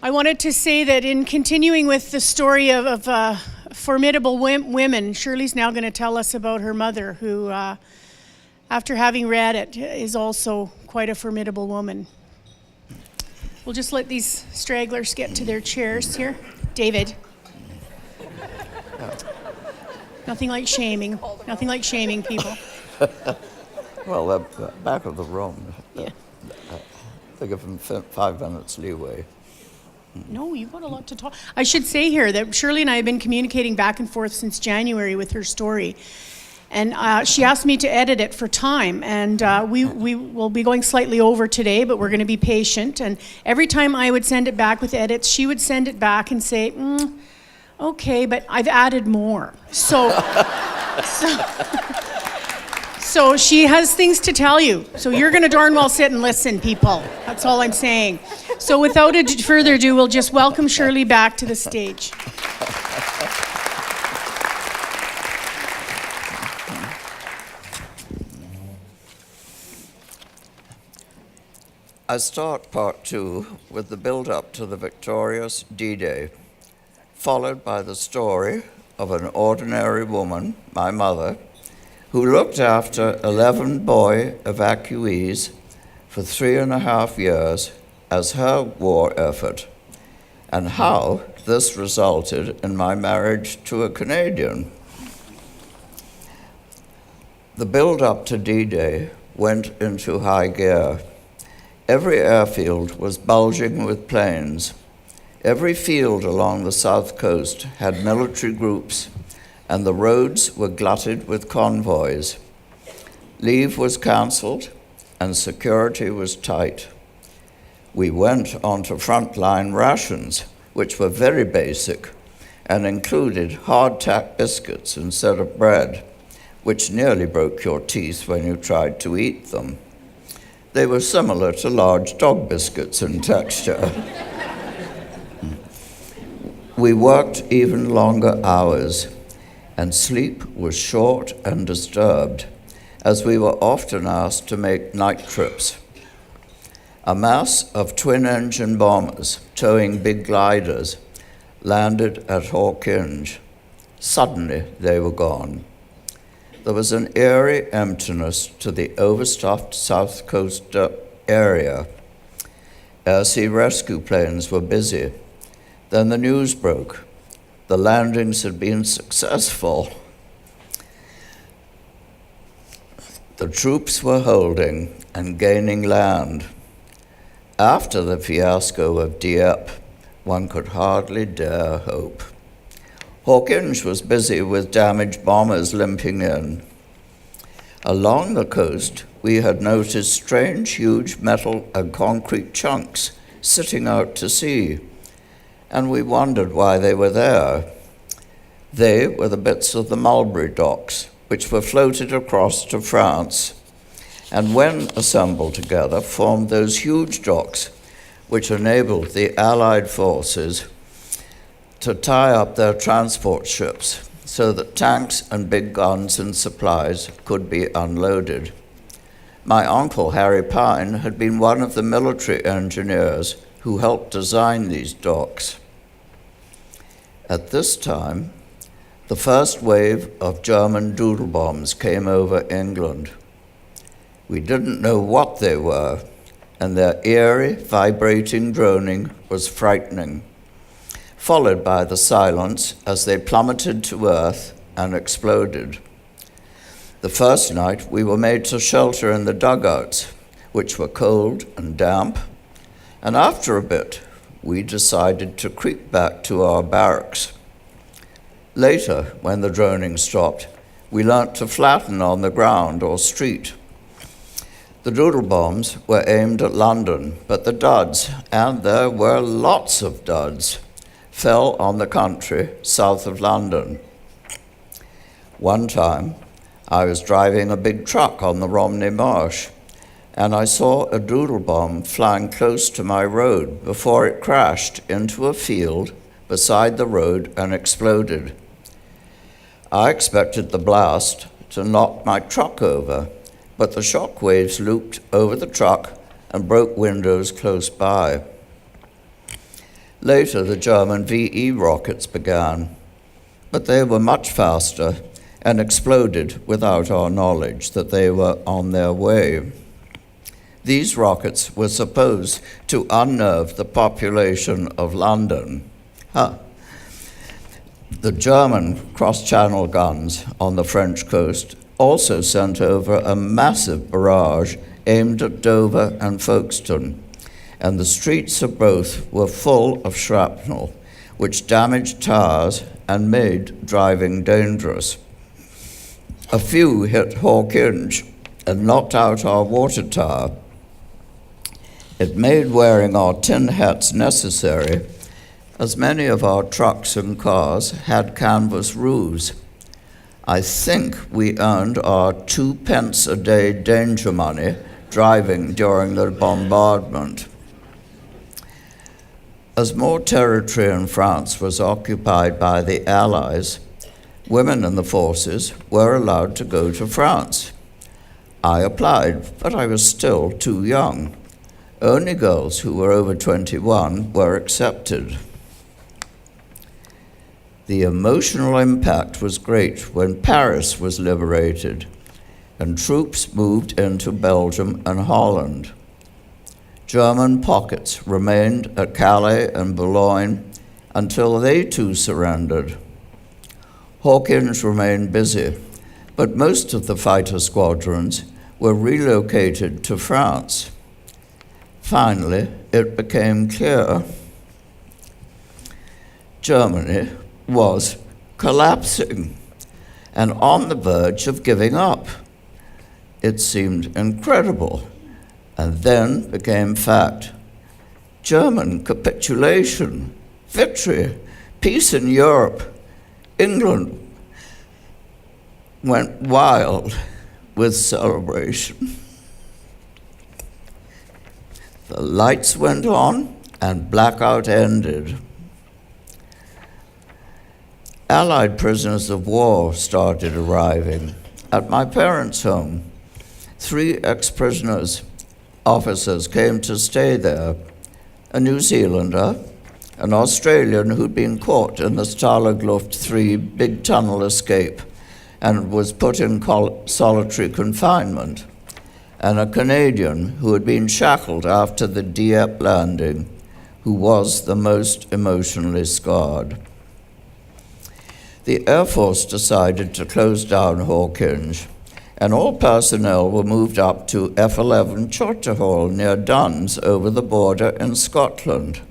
I wanted to say that in continuing with the story of formidable women, Shirley's now going to tell us about her mother, who, after having read it, is also quite a formidable woman. We'll just let these stragglers get to their chairs here. David. Nothing like shaming. Nothing like shaming people. Well, they're back of the room. Yeah. They give them 5 minutes leeway. No, you've got a lot to talk. I should say here that Shirley and I have been communicating back and forth since January with her story. And she asked me to edit it for time. And we will be going slightly over today, but we're going to be patient. And every time I would send it back with edits, she would send it back and say, okay, but I've added more. So she has things to tell you. So you're going to darn well sit and listen, people. That's all I'm saying. So without further ado, we'll just welcome Shirley back to the stage. I start part 2 with the build-up to the victorious D-Day, followed by the story of an ordinary woman, my mother, who looked after 11 boy evacuees for 3.5 years as her war effort, and how this resulted in my marriage to a Canadian. The build-up to D-Day went into high gear. Every airfield was bulging with planes. Every field along the south coast had military groups, and the roads were glutted with convoys. Leave was cancelled, and security was tight. We went on to frontline rations, which were very basic, and included hardtack biscuits instead of bread, which nearly broke your teeth when you tried to eat them. They were similar to large dog biscuits in texture. We worked even longer hours, and sleep was short and disturbed, as we were often asked to make night trips. A mass of twin-engine bombers towing big gliders landed at Hawkinge. Suddenly, they were gone. There was an eerie emptiness to the overstuffed South Coast area. Air-sea rescue planes were busy. Then the news broke. The landings had been successful. The troops were holding and gaining land. After the fiasco of Dieppe, one could hardly dare hope. Hawkinge was busy with damaged bombers limping in. Along the coast, we had noticed strange, huge metal and concrete chunks sitting out to sea, and we wondered why they were there. They were the bits of the Mulberry docks, which were floated across to France, and when assembled together, formed those huge docks which enabled the Allied forces to tie up their transport ships so that tanks and big guns and supplies could be unloaded. My uncle, Harry Pine, had been one of the military engineers who helped design these docks. At this time, the first wave of German doodle bombs came over England. We didn't know what they were, and their eerie, vibrating droning was frightening, followed by the silence as they plummeted to earth and exploded. The first night, we were made to shelter in the dugouts, which were cold and damp, and after a bit, we decided to creep back to our barracks. Later, when the droning stopped, we learnt to flatten on the ground or street. The doodle bombs were aimed at London, but the duds, and there were lots of duds, fell on the country south of London. One time, I was driving a big truck on the Romney Marsh, and I saw a doodle bomb flying close to my road before it crashed into a field beside the road and exploded. I expected the blast to knock my truck over, but the shock waves looped over the truck and broke windows close by. Later, the German VE rockets began, but they were much faster and exploded without our knowledge that they were on their way. These rockets were supposed to unnerve the population of London. The German cross-channel guns on the French coast also sent over a massive barrage aimed at Dover and Folkestone, and the streets of both were full of shrapnel, which damaged tires and made driving dangerous. A few hit Hawkinge and knocked out our water tower. It made wearing our tin hats necessary, as many of our trucks and cars had canvas roofs. I think we earned our 2 pence a day danger money driving during the bombardment. As more territory in France was occupied by the Allies, women in the forces were allowed to go to France. I applied, but I was still too young. Only girls who were over 21 were accepted. The emotional impact was great when Paris was liberated and troops moved into Belgium and Holland. German pockets remained at Calais and Boulogne until they too surrendered. Hawkins remained busy, but most of the fighter squadrons were relocated to France. Finally, it became clear Germany was collapsing and on the verge of giving up. It seemed incredible, and then became fact. German capitulation, victory, peace in Europe. England went wild with celebration. The lights went on and blackout ended. Allied prisoners of war started arriving at my parents' home. 3 ex-prisoners, officers, came to stay there. A New Zealander, an Australian who'd been caught in the Stalag Luft 3 big tunnel escape and was put in solitary confinement, and a Canadian who had been shackled after the Dieppe landing, who was the most emotionally scarred. The Air Force decided to close down Hawkinge, and all personnel were moved up to F-11 Charterhall near Duns over the border in Scotland.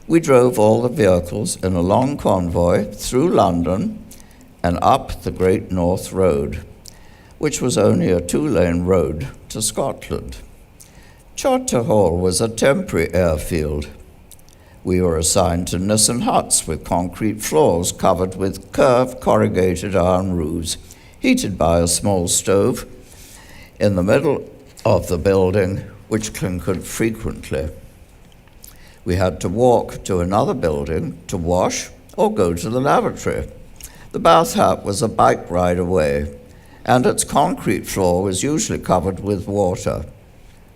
We drove all the vehicles in a long convoy through London and up the Great North Road, which was only a 2-lane road to Scotland. Charterhall was a temporary airfield. We were assigned to Nissen huts with concrete floors covered with curved corrugated iron roofs, heated by a small stove in the middle of the building, which clinkered frequently. We had to walk to another building to wash or go to the lavatory. The bath hut was a bike ride away, and its concrete floor was usually covered with water.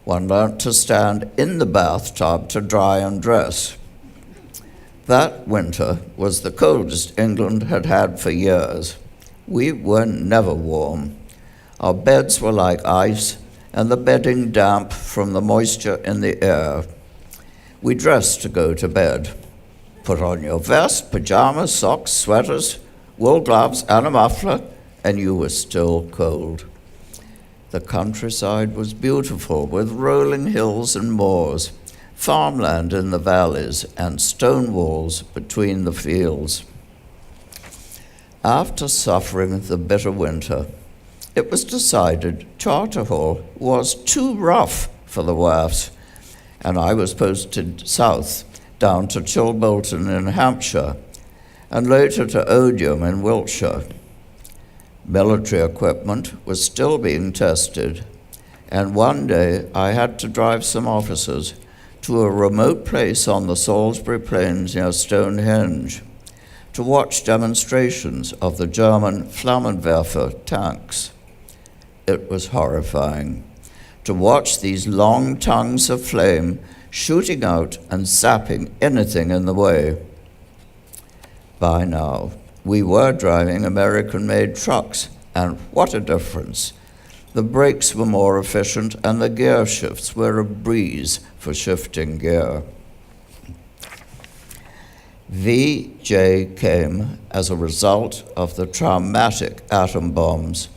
One learnt to stand in the bathtub to dry and dress. That winter was the coldest England had had for years. We were never warm. Our beds were like ice, and the bedding damp from the moisture in the air. We dressed to go to bed. Put on your vest, pajamas, socks, sweaters, wool gloves, and a muffler, and you were still cold. The countryside was beautiful, with rolling hills and moors, farmland in the valleys, and stone walls between the fields. After suffering the bitter winter, it was decided Charterhall was too rough for the WAFs, and I was posted south down to Chilbolton in Hampshire, and later to Odium in Wiltshire. Military equipment was still being tested, and one day I had to drive some officers to a remote place on the Salisbury Plains near Stonehenge to watch demonstrations of the German Flammenwerfer tanks. It was horrifying to watch these long tongues of flame shooting out and zapping anything in the way. By now, we were driving American-made trucks, and what a difference. The brakes were more efficient, and the gear shifts were a breeze for shifting gear. VJ came as a result of the traumatic atom bombs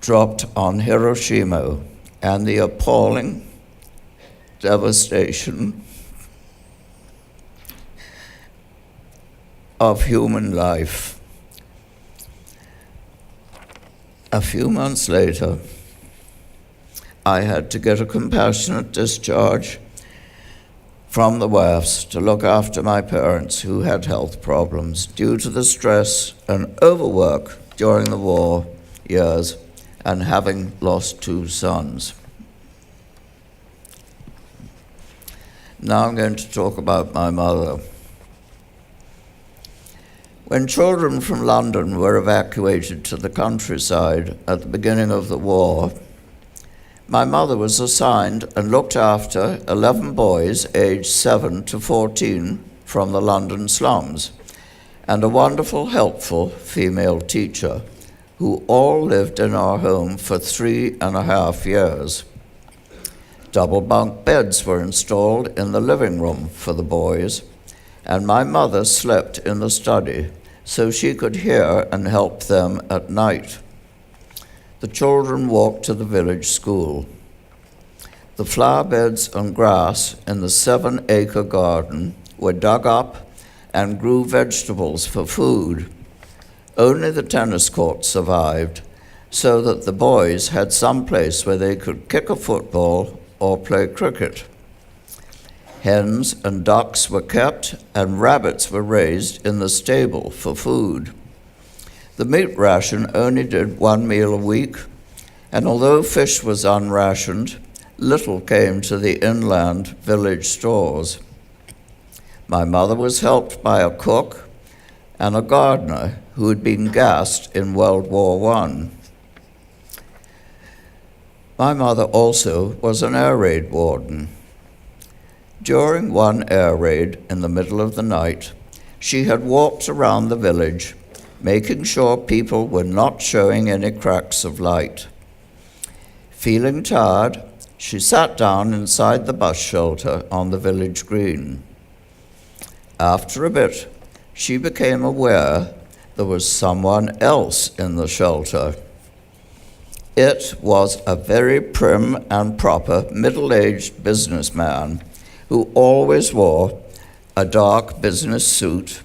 dropped on Hiroshima and the appalling devastation of human life. A few months later, I had to get a compassionate discharge from the WAFs to look after my parents who had health problems due to the stress and overwork during the war years and having lost 2 sons. Now I'm going to talk about my mother. When children from London were evacuated to the countryside at the beginning of the war, my mother was assigned and looked after 11 boys aged 7 to 14 from the London slums, and a wonderful, helpful female teacher who all lived in our home for 3.5 years. Double bunk beds were installed in the living room for the boys, and my mother slept in the study so she could hear and help them at night. The children walked to the village school. The flower beds and grass in the 7-acre garden were dug up and grew vegetables for food. Only the tennis court survived, so that the boys had some place where they could kick a football or play cricket. Hens and ducks were kept, and rabbits were raised in the stable for food. The meat ration only did 1 meal a week, and although fish was unrationed, little came to the inland village stores. My mother was helped by a cook and a gardener who had been gassed in World War I. My mother also was an air raid warden. During one air raid in the middle of the night, she had walked around the village, making sure people were not showing any cracks of light. Feeling tired, she sat down inside the bus shelter on the village green. After a bit, she became aware there was someone else in the shelter. It was a very prim and proper middle-aged businessman who always wore a dark business suit,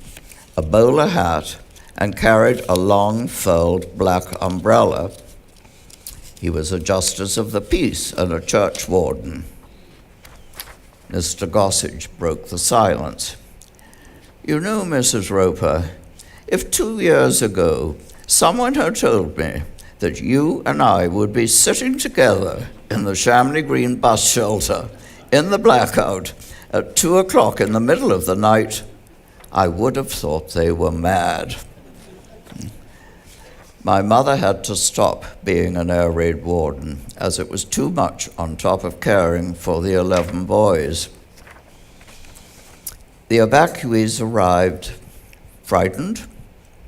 a bowler hat, and carried a long furled black umbrella. He was a justice of the peace and a church warden. Mr. Gossage broke the silence. "You know, Mrs. Roper, if 2 years ago someone had told me that you and I would be sitting together in the Shamley Green bus shelter in the blackout at 2 o'clock in the middle of the night, I would have thought they were mad." My mother had to stop being an air raid warden, as it was too much on top of caring for the 11 boys. The evacuees arrived, frightened,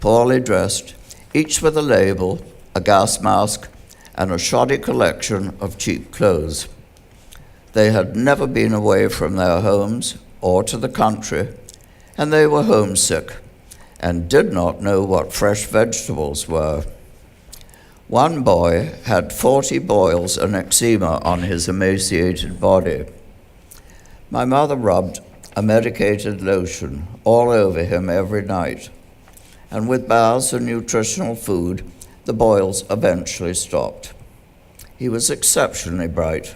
poorly dressed, each with a label, a gas mask, and a shoddy collection of cheap clothes. They had never been away from their homes or to the country, and they were homesick and did not know what fresh vegetables were. One boy had 40 boils and eczema on his emaciated body. My mother rubbed a medicated lotion all over him every night, and with baths and nutritional food, the boils eventually stopped. He was exceptionally bright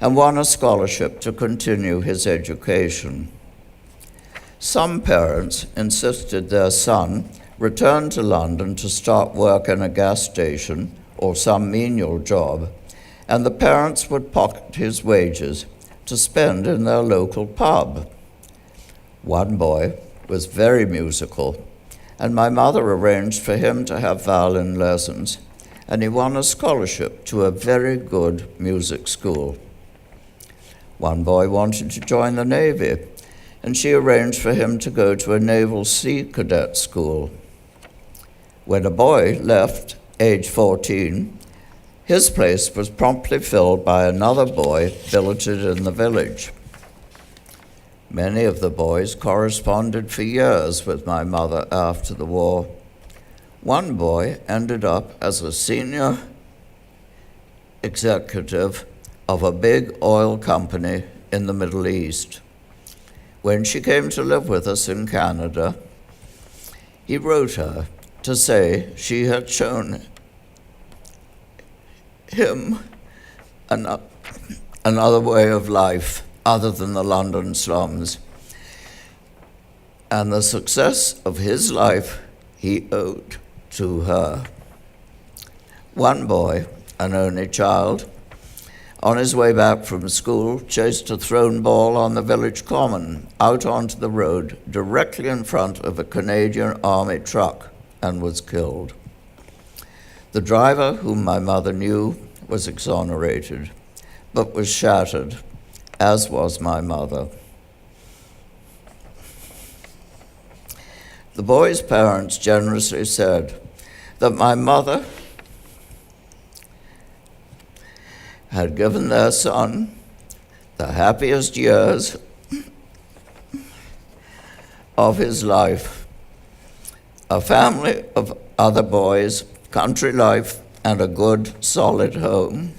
and won a scholarship to continue his education. Some parents insisted their son return to London to start work in a gas station or some menial job, and the parents would pocket his wages to spend in their local pub. One boy was very musical, and my mother arranged for him to have violin lessons and he won a scholarship to a very good music school. One boy wanted to join the Navy, and she arranged for him to go to a Naval Sea Cadet school. When a boy left, age 14, his place was promptly filled by another boy billeted in the village. Many of the boys corresponded for years with my mother after the war. One boy ended up as a senior executive of a big oil company in the Middle East. When she came to live with us in Canada, he wrote her to say she had shown him another way of life other than the London slums. And the success of his life he owed to her. One boy, an only child, on his way back from school, chased a thrown ball on the village common out onto the road directly in front of a Canadian Army truck and was killed. The driver, whom my mother knew, was exonerated, but was shattered, as was my mother. The boy's parents generously said that my mother had given their son the happiest years of his life, a family of other boys, country life, and a good, solid home.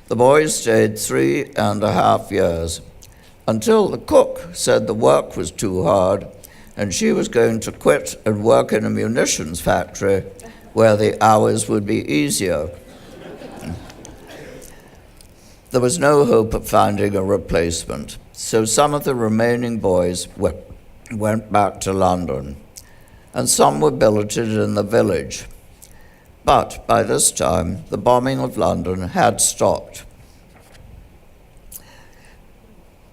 The boys stayed 3.5 years until the cook said the work was too hard and she was going to quit and work in a munitions factory where the hours would be easier. There was no hope of finding a replacement, so some of the remaining boys went back to London, and some were billeted in the village. But by this time, the bombing of London had stopped.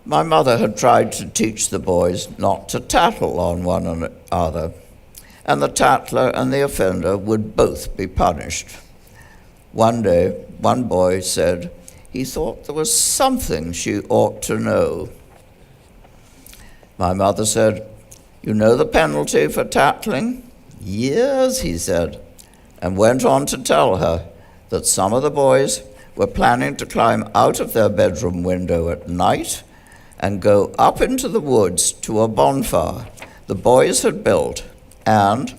My mother had tried to teach the boys not to tattle on one another, and the tattler and the offender would both be punished. One day, one boy said he thought there was something she ought to know. My mother said, "You know the penalty for tattling?" "Yes," he said, and went on to tell her that some of the boys were planning to climb out of their bedroom window at night and go up into the woods to a bonfire the boys had built, and,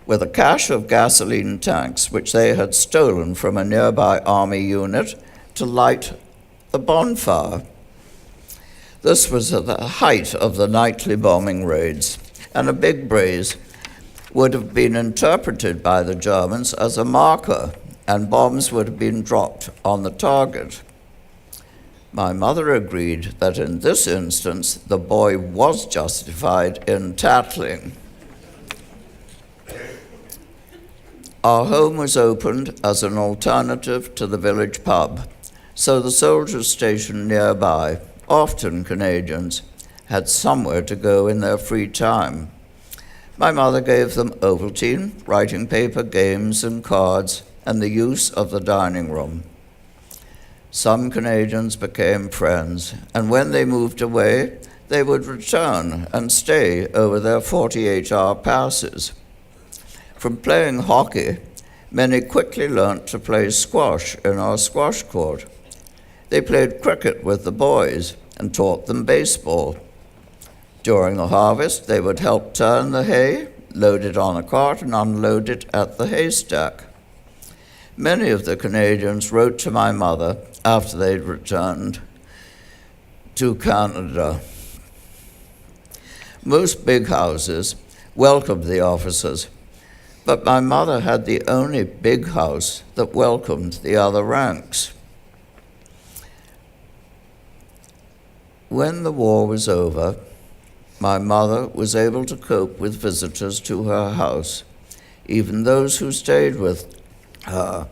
with a cache of gasoline tanks which they had stolen from a nearby army unit, to light the bonfire. This was at the height of the nightly bombing raids, and a big blaze would have been interpreted by the Germans as a marker, and bombs would have been dropped on the target. My mother agreed that in this instance the boy was justified in tattling. Our home was opened as an alternative to the village pub, so the soldiers stationed nearby, often Canadians, had somewhere to go in their free time. My mother gave them Ovaltine, writing paper, games and cards, and the use of the dining room. Some Canadians became friends, and when they moved away, they would return and stay over their 48-hour passes. From playing hockey, many quickly learnt to play squash in our squash court. They played cricket with the boys and taught them baseball. During the harvest, they would help turn the hay, load it on a cart, and unload it at the haystack. Many of the Canadians wrote to my mother after they'd returned to Canada. Most big houses welcomed the officers, but my mother had the only big house that welcomed the other ranks. When the war was over, my mother was able to cope with visitors to her house, even those who stayed with her,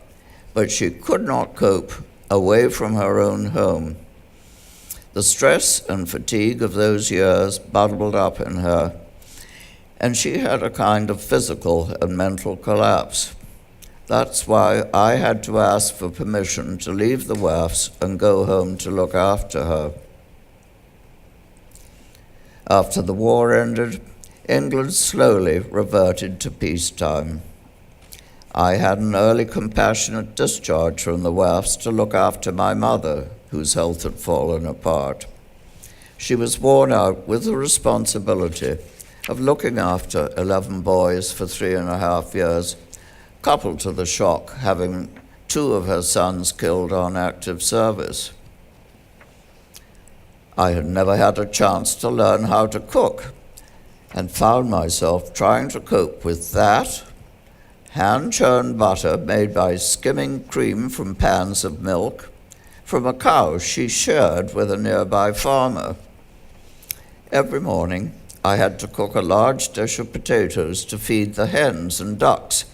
but she could not cope away from her own home. The stress and fatigue of those years bubbled up in her, and she had a kind of physical and mental collapse. That's why I had to ask for permission to leave the WAFs and go home to look after her. After the war ended, England slowly reverted to peacetime. I had an early compassionate discharge from the WAFs to look after my mother, whose health had fallen apart. She was worn out with the responsibility of looking after 11 boys for 3.5 years, coupled to the shock having 2 of her sons killed on active service. I had never had a chance to learn how to cook and found myself trying to cope with that, hand-churned butter made by skimming cream from pans of milk from a cow she shared with a nearby farmer. Every morning, I had to cook a large dish of potatoes to feed the hens and ducks,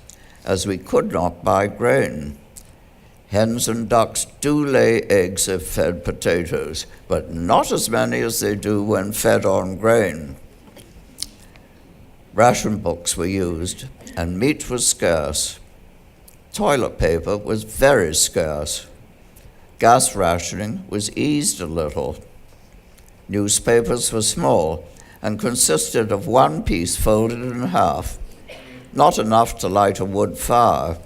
as we could not buy grain. Hens and ducks do lay eggs if fed potatoes, but not as many as they do when fed on grain. Ration books were used, and meat was scarce. Toilet paper was very scarce. Gas rationing was eased a little. Newspapers were small and consisted of one piece folded in half, not enough to light a wood fire.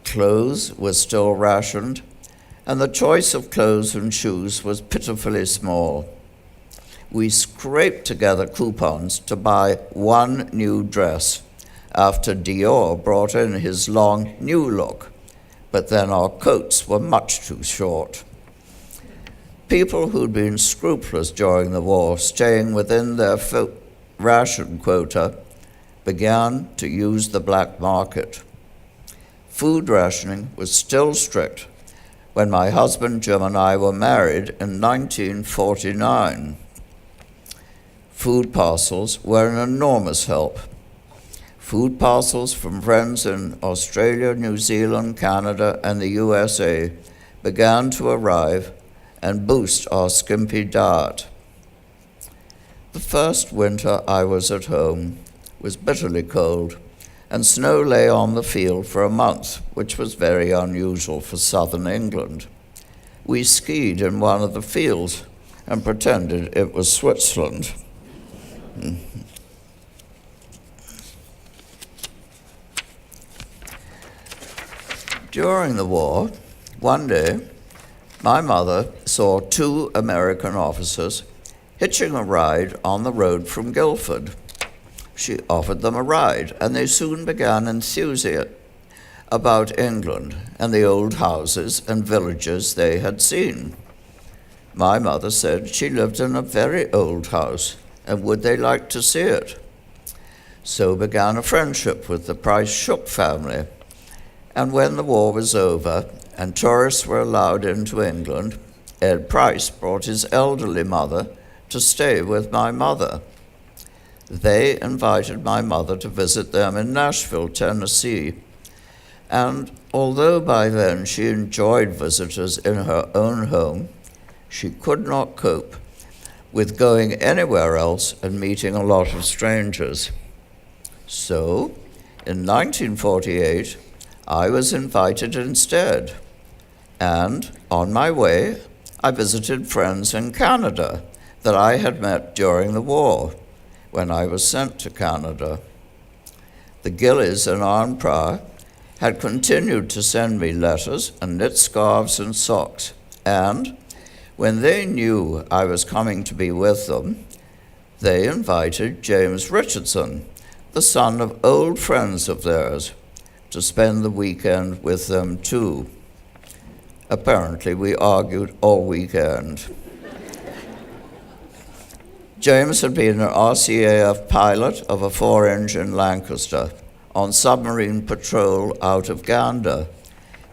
Clothes were still rationed, and the choice of clothes and shoes was pitifully small. We scraped together coupons to buy one new dress after Dior brought in his long new look, but then our coats were much too short. People who'd been scrupulous during the war, staying within their ration quota, began to use the black market. Food rationing was still strict when my husband Jim and I were married in 1949. Food parcels were an enormous help. Food parcels from friends in Australia, New Zealand, Canada, and the USA began to arrive and boost our skimpy diet. The first winter I was at home was bitterly cold, and snow lay on the field for a month, which was very unusual for southern England. We skied in one of the fields and pretended it was Switzerland. During the war, one day, my mother saw 2 American officers hitching a ride on the road from Guildford. She offered them a ride, and they soon began enthusiasm about England and the old houses and villages they had seen. My mother said she lived in a very old house, and would they like to see it? So began a friendship with the Price-Shook family. And when the war was over and tourists were allowed into England, Ed Price brought his elderly mother to stay with my mother. They invited my mother to visit them in Nashville, Tennessee. And although by then she enjoyed visitors in her own home, she could not cope with going anywhere else and meeting a lot of strangers. So, in 1948, I was invited instead. And on my way, I visited friends in Canada that I had met during the war, when I was sent to Canada. The Gillies in Arnprior had continued to send me letters and knit scarves and socks, and when they knew I was coming to be with them, they invited James Richardson, the son of old friends of theirs, to spend the weekend with them too. Apparently, we argued all weekend. James had been an RCAF pilot of a 4-engine Lancaster on submarine patrol out of Gander,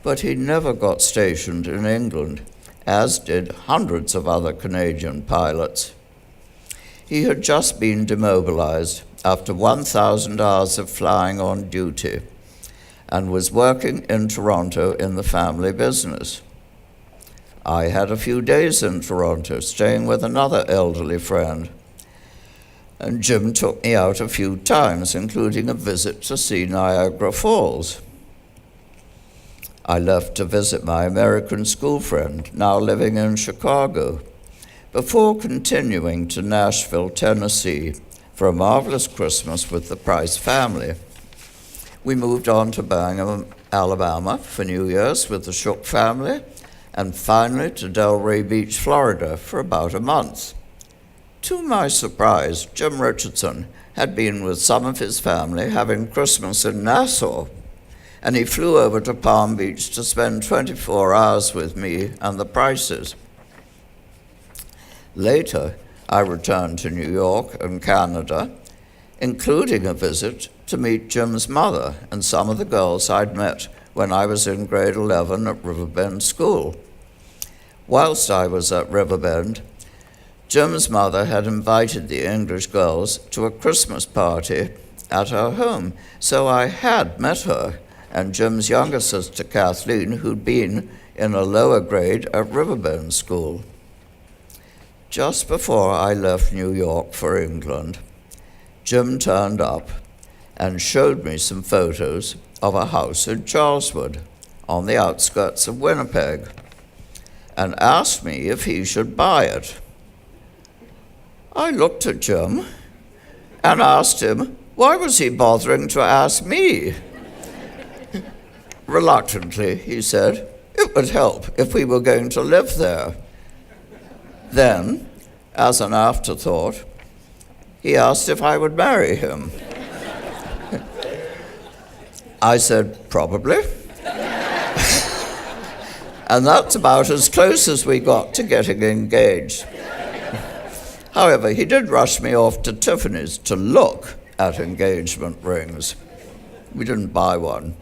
but he never got stationed in England, as did hundreds of other Canadian pilots. He had just been demobilized after 1,000 hours of flying on duty and was working in Toronto in the family business. I had a few days in Toronto, staying with another elderly friend, and Jim took me out a few times, including a visit to see Niagara Falls. I left to visit my American school friend, now living in Chicago, before continuing to Nashville, Tennessee, for a marvelous Christmas with the Price family. We moved on to Birmingham, Alabama for New Year's with the Shook family, and finally to Delray Beach, Florida for about a month. To my surprise, Jim Richardson had been with some of his family having Christmas in Nassau, and he flew over to Palm Beach to spend 24 hours with me and the Prices. Later, I returned to New York and Canada, including a visit to meet Jim's mother and some of the girls I'd met when I was in grade 11 at Riverbend School. Whilst I was at Riverbend, Jim's mother had invited the English girls to a Christmas party at her home, so I had met her and Jim's younger sister Kathleen, who'd been in a lower grade at Riverbend School. Just before I left New York for England, Jim turned up and showed me some photos of a house in Charleswood, on the outskirts of Winnipeg, and asked me if he should buy it. I looked at Jim and asked him, why was he bothering to ask me? Reluctantly, he said, it would help if we were going to live there. Then, as an afterthought, he asked if I would marry him. I said, probably. And that's about as close as we got to getting engaged. However, he did rush me off to Tiffany's to look at engagement rings. We didn't buy one.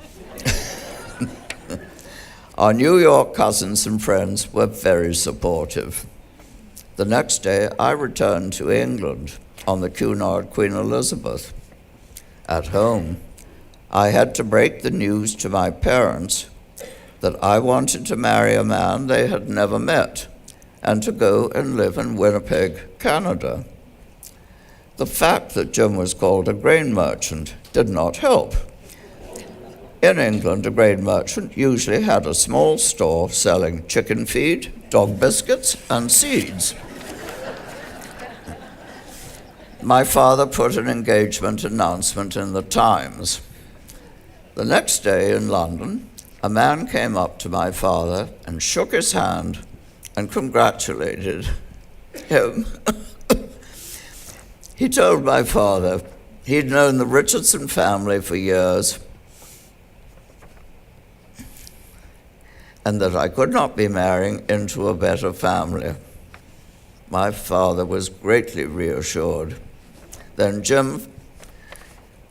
Our New York cousins and friends were very supportive. The next day, I returned to England on the Cunard Queen Elizabeth. At home, I had to break the news to my parents that I wanted to marry a man they had never met and to go and live in Winnipeg, Canada. The fact that Jim was called a grain merchant did not help. In England, a grain merchant usually had a small store selling chicken feed, dog biscuits, and seeds. My father put an engagement announcement in the Times. The next day in London, a man came up to my father and shook his hand and congratulated him. He told my father he'd known the Richardson family for years and that I could not be marrying into a better family. My father was greatly reassured. Then Jim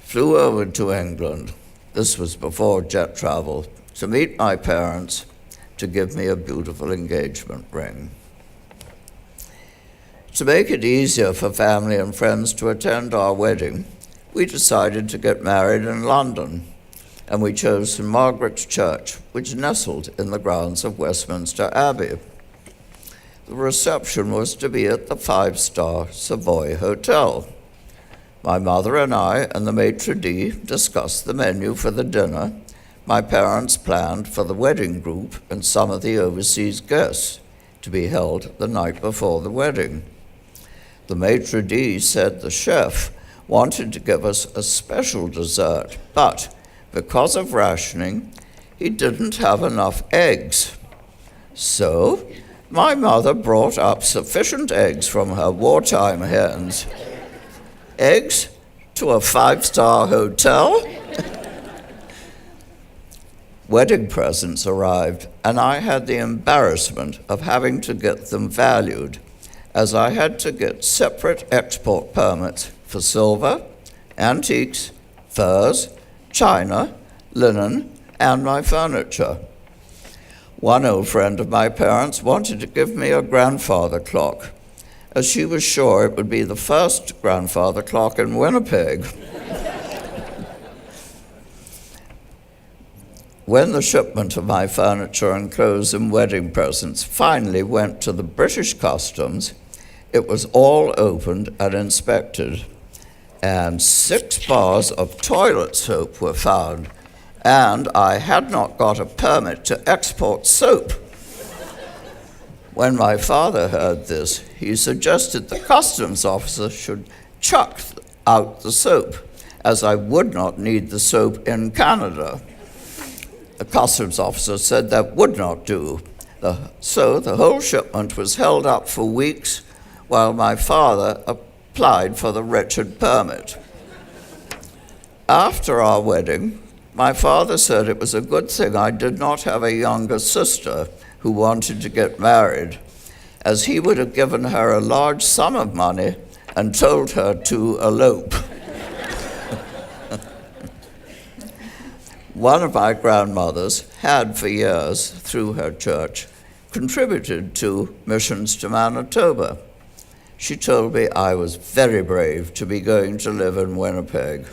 flew over to England, this was before jet travel, to meet my parents to give me a beautiful engagement ring. To make it easier for family and friends to attend our wedding, we decided to get married in London, and we chose St. Margaret's Church, which nestled in the grounds of Westminster Abbey. The reception was to be at the 5-star Savoy Hotel. My mother and I and the maitre d' discussed the menu for the dinner my parents planned for the wedding group and some of the overseas guests to be held the night before the wedding. The maitre d' said the chef wanted to give us a special dessert, but because of rationing, he didn't have enough eggs. So, my mother brought up sufficient eggs from her wartime hens. Eggs to a 5-star hotel? Wedding presents arrived, and I had the embarrassment of having to get them valued, as I had to get separate export permits for silver, antiques, furs, china, linen, and my furniture. One old friend of my parents wanted to give me a grandfather clock, as she was sure it would be the first grandfather clock in Winnipeg. When the shipment of my furniture and clothes and wedding presents finally went to the British Customs, it was all opened and inspected, and 6 bars of toilet soap were found and I had not got a permit to export soap. When my father heard this, he suggested the customs officer should chuck out the soap, as I would not need the soap in Canada. The customs officer said that would not do. So the whole shipment was held up for weeks while my father applied for the wretched permit. After our wedding, my father said it was a good thing I did not have a younger sister who wanted to get married, as he would have given her a large sum of money and told her to elope. One of my grandmothers had for years, through her church, contributed to missions to Manitoba. She told me I was very brave to be going to live in Winnipeg.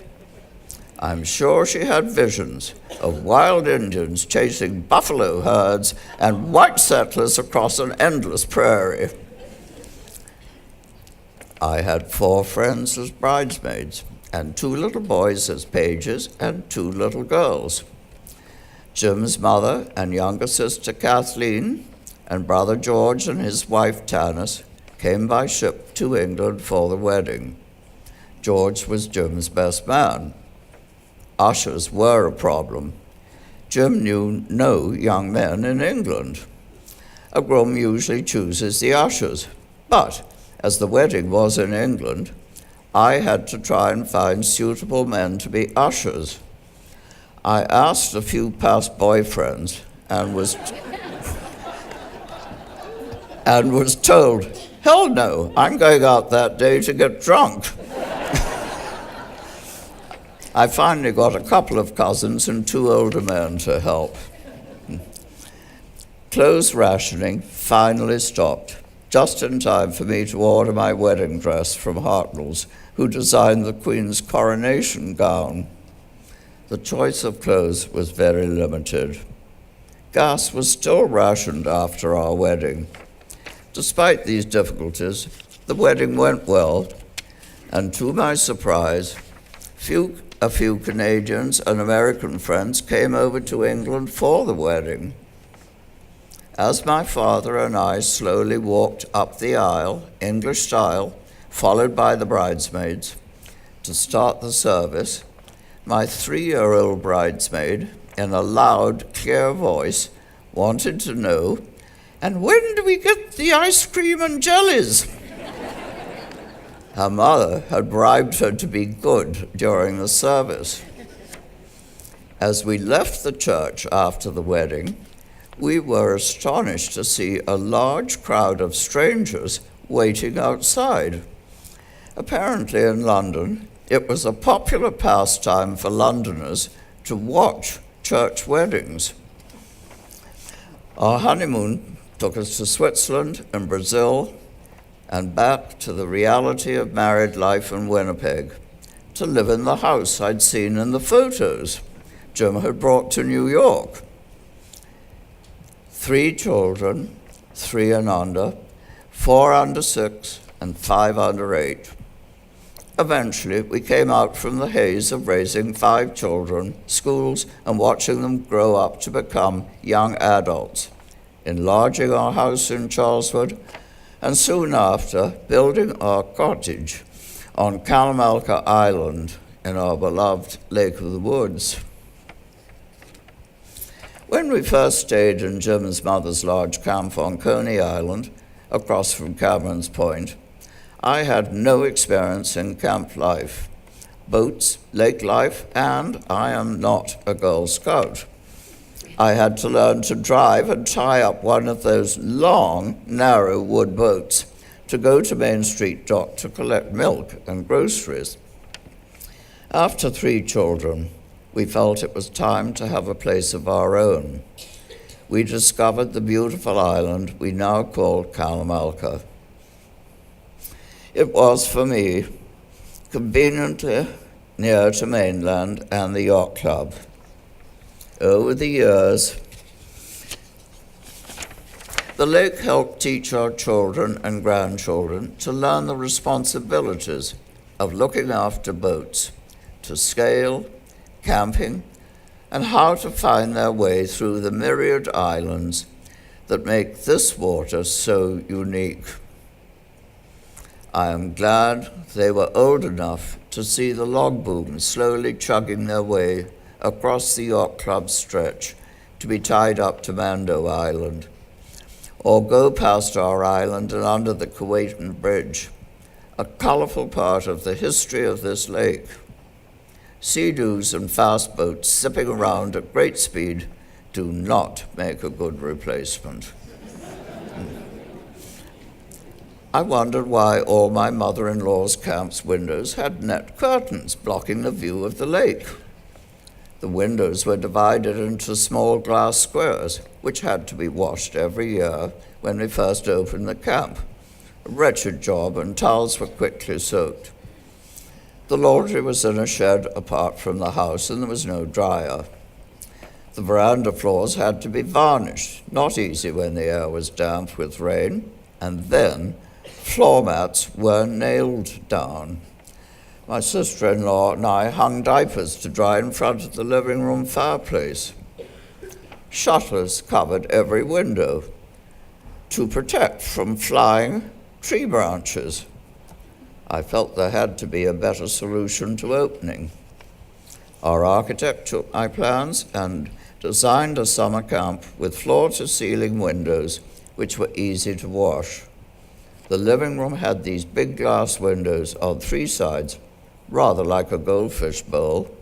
I'm sure she had visions of wild Indians chasing buffalo herds and white settlers across an endless prairie. I had 4 friends as bridesmaids, and 2 little boys as pages, and 2 little girls. Jim's mother and younger sister Kathleen, and brother George and his wife Tanis came by ship to England for the wedding. George was Jim's best man. Ushers were a problem. Jim knew no young men in England. A groom usually chooses the ushers, but as the wedding was in England, I had to try and find suitable men to be ushers. I asked a few past boyfriends and was told, hell no, I'm going out that day to get drunk. I finally got a couple of cousins and 2 older men to help. Clothes rationing finally stopped, just in time for me to order my wedding dress from Hartnell's, who designed the Queen's coronation gown. The choice of clothes was very limited. Gas was still rationed after our wedding. Despite these difficulties, the wedding went well, and to my surprise, a few Canadians and American friends came over to England for the wedding. As my father and I slowly walked up the aisle, English style, followed by the bridesmaids, to start the service, my 3-year-old bridesmaid, in a loud, clear voice, wanted to know, and when do we get the ice cream and jellies? Her mother had bribed her to be good during the service. As we left the church after the wedding, we were astonished to see a large crowd of strangers waiting outside. Apparently in London, it was a popular pastime for Londoners to watch church weddings. Our honeymoon took us to Switzerland and Brazil, and back to the reality of married life in Winnipeg, to live in the house I'd seen in the photos Jim had brought to New York. 3 children, 3 and under, 4 under 6, and 5 under 8. Eventually, we came out from the haze of raising 5 children, schools, and watching them grow up to become young adults, enlarging our house in Charleswood, and soon after, building our cottage on Kalamalka Island in our beloved Lake of the Woods. When we first stayed in Jim's mother's large camp on Coney Island, across from Cameron's Point, I had no experience in camp life, boats, lake life, and I am not a Girl Scout. I had to learn to drive and tie up one of those long, narrow wood boats to go to Main Street Dock to collect milk and groceries. After 3 children, we felt it was time to have a place of our own. We discovered the beautiful island we now call Kalamalka. It was, for me, conveniently near to mainland and the yacht club. Over the years, the lake helped teach our children and grandchildren to learn the responsibilities of looking after boats, to scale, camping, and how to find their way through the myriad islands that make this water so unique. I am glad they were old enough to see the log booms slowly chugging their way across the yacht club stretch to be tied up to Mando Island, or go past our island and under the Kuwaitan Bridge, a colourful part of the history of this lake. Sea-doos and fast boats zipping around at great speed do not make a good replacement. I wondered why all my mother-in-law's camp's windows had net curtains blocking the view of the lake. The windows were divided into small glass squares, which had to be washed every year when we first opened the camp. A wretched job, and towels were quickly soaked. The laundry was in a shed apart from the house, and there was no dryer. The veranda floors had to be varnished, not easy when the air was damp with rain, and then floor mats were nailed down. My sister-in-law and I hung diapers to dry in front of the living room fireplace. Shutters covered every window to protect from flying tree branches. I felt there had to be a better solution to opening. Our architect took my plans and designed a summer camp with floor-to-ceiling windows which were easy to wash. The living room had these big glass windows on three sides, rather like a goldfish bowl,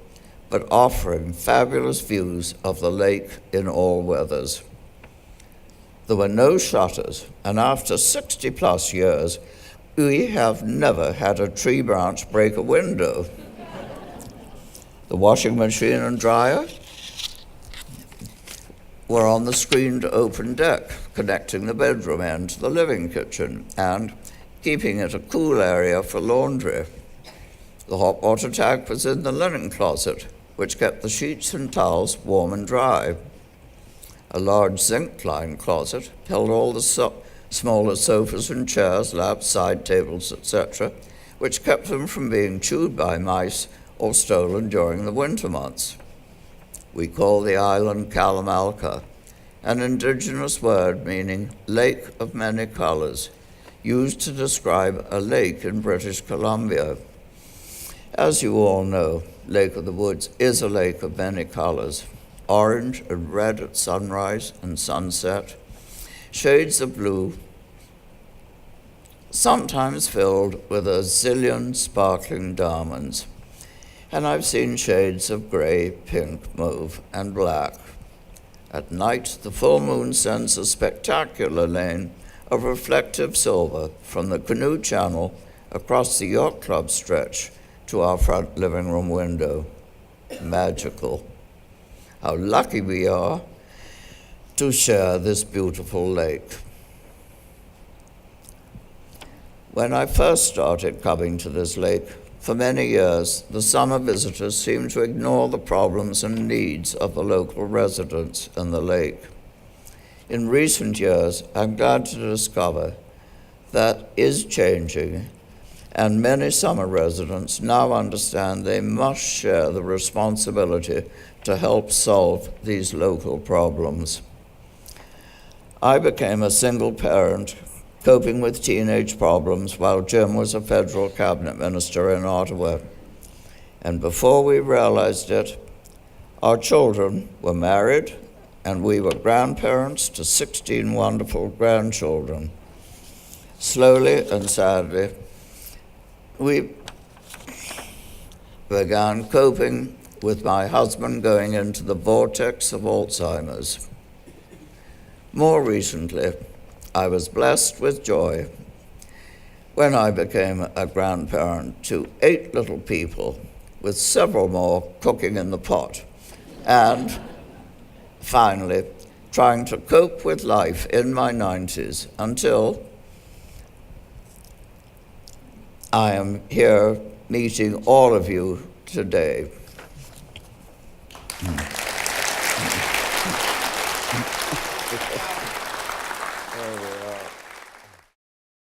but offering fabulous views of the lake in all weathers. There were no shutters, and after 60-plus years, we have never had a tree branch break a window. The washing machine and dryer were on the screened open deck, connecting the bedroom end to the living kitchen and keeping it a cool area for laundry. The hot water tank was in the linen closet, which kept the sheets and towels warm and dry. A large zinc-lined closet held all the smaller sofas and chairs, laps, side tables, etc., which kept them from being chewed by mice or stolen during the winter months. We call the island Kalamalka, an indigenous word meaning lake of many colors, used to describe a lake in British Columbia. As you all know, Lake of the Woods is a lake of many colors, orange and red at sunrise and sunset, shades of blue, sometimes filled with a zillion sparkling diamonds. And I've seen shades of gray, pink, mauve, and black. At night, the full moon sends a spectacular lane of reflective silver from the canoe channel across the yacht club stretch to our front living room window. Magical. How lucky we are to share this beautiful lake. When I first started coming to this lake, for many years, the summer visitors seemed to ignore the problems and needs of the local residents and the lake. In recent years, I'm glad to discover that is changing, and many summer residents now understand they must share the responsibility to help solve these local problems. I became a single parent, coping with teenage problems while Jim was a federal cabinet minister in Ottawa. And before we realized it, our children were married and we were grandparents to 16 wonderful grandchildren. Slowly and sadly, we began coping with my husband going into the vortex of Alzheimer's. More recently, I was blessed with joy when I became a grandparent to 8 little people, with several more cooking in the pot, and finally trying to cope with life in my 90s until I am here meeting all of you today.